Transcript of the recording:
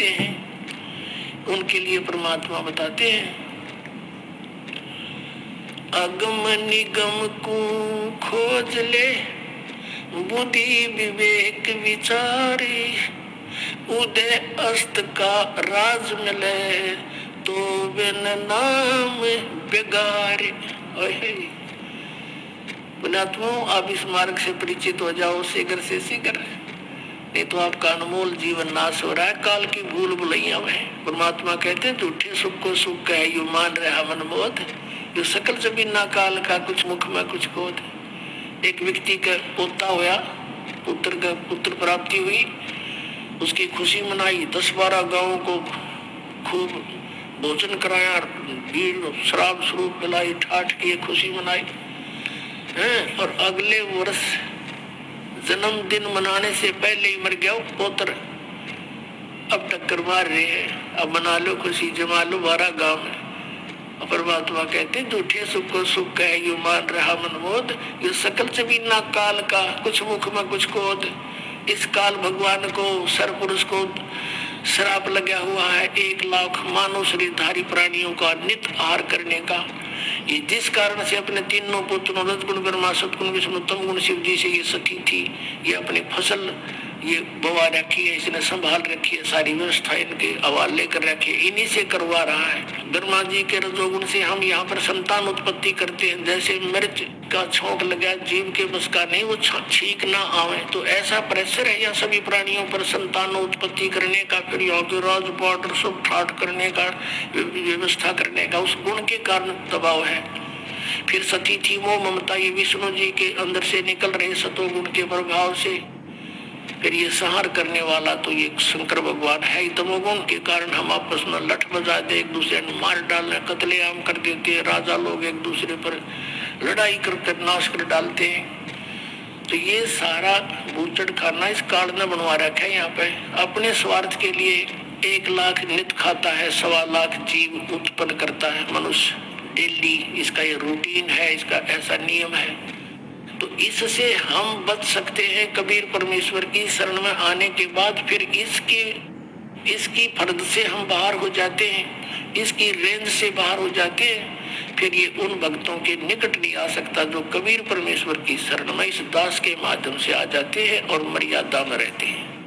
रहते हैं, उनके लिए परमात्मा बताते हैं, अगम निगम को खोज ले, बुद्धि विवेक विचारे, उदय अस्त का राज मिले, तो बिन नाम बिगारे। पुण्यात्माओं, आप इस मार्ग से परिचित हो जाओ शीघ्र से शीघ्र, नहीं तो आपका अनमोल जीवन नाश हो रहा है। काल की भूल भुलैया में परमात्मा कहते हैं झूठे सुख को सुख कहे यू मान रहा मन बोध, जो सकल जमीना काल का कुछ मुख में कुछ कोद। एक व्यक्ति का पोता होया, पुत्र प्राप्ति हुई, उसकी खुशी मनाई, 10-12 गांवों को खूब भोजन कराया, भीड़ शराब स्वरूप पिलाई, ठाठ किए, खुशी मनाई है। और अगले वर्ष जन्मदिन मनाने से पहले ही मर गया पोत्र। अब टक्कर मार रहे हैं, अब मना लो खुशी, जमा लो 12 गांव में। परमात्मा कहते हैं झूठे सुख को सुख कहे यू मान रहा मन बोध, ये सकल जमीना काल का कुछ मुख में कुछ कोद। इस काल भगवान को सर पुरुष को श्राप लगा हुआ है 1 लाख मानव शरीरधारी प्राणियों का नित आहार करने का। ये जिस कारण से अपने तीनों पुत्रों रजगुण ब्रह्मा सतगुण विष्णु तम गुण शिव जी से ये सखी थी, ये अपनी फसल ये बवा रखी है, इसने संभाल रखी है, सारी व्यवस्था इनके हवाले कर रखी है, इन्हीं से करवा रहा है। ब्रह्मा जी के रजोगुण से हम यहाँ पर संतान उत्पत्ति करते हैं। जैसे मिर्च का छोंक लगा जीव के बस का नहीं, वो छींक ना आवे, तो ऐसा प्रेशर है यहाँ सभी प्राणियों पर संतान उत्पत्ति करने का, फिर यहाँ के राजपाट सब ठाट करने का, व्यवस्था करने का, उस गुण के कारण दबाव है। फिर सती थी मोह ममता, ये विष्णु जी के अंदर से निकल रहे सतोगुण के प्रभाव से। फिर ये संहार करने वाला तो ये शंकर भगवान है ही। तमोगुण के कारण हम आपस में लठ बजा दे, एक दूसरे को मार डालने, कत्लेआम कर देते हैं, राजा लोग एक दूसरे पर लड़ाई कर नाश कर डालते हैं। तो ये सारा बूचड़ खाना इस काल ने बनवा रखा है। यहाँ पे अपने स्वार्थ के लिए 1 लाख नित खाता है, 1.25 लाख जीव उत्पन्न करता है मनुष्य डेली। इसका ये रूटीन है, इसका ऐसा नियम है। तो इससे हम बच सकते हैं कबीर परमेश्वर की शरण में आने के बाद। फिर इसकी फर्द से हम बाहर हो जाते हैं, इसकी रेंज से बाहर हो जाते हैं। फिर ये उन भक्तों के निकट नहीं आ सकता जो कबीर परमेश्वर की शरण में इस दास के माध्यम से आ जाते हैं और मर्यादा में रहते हैं।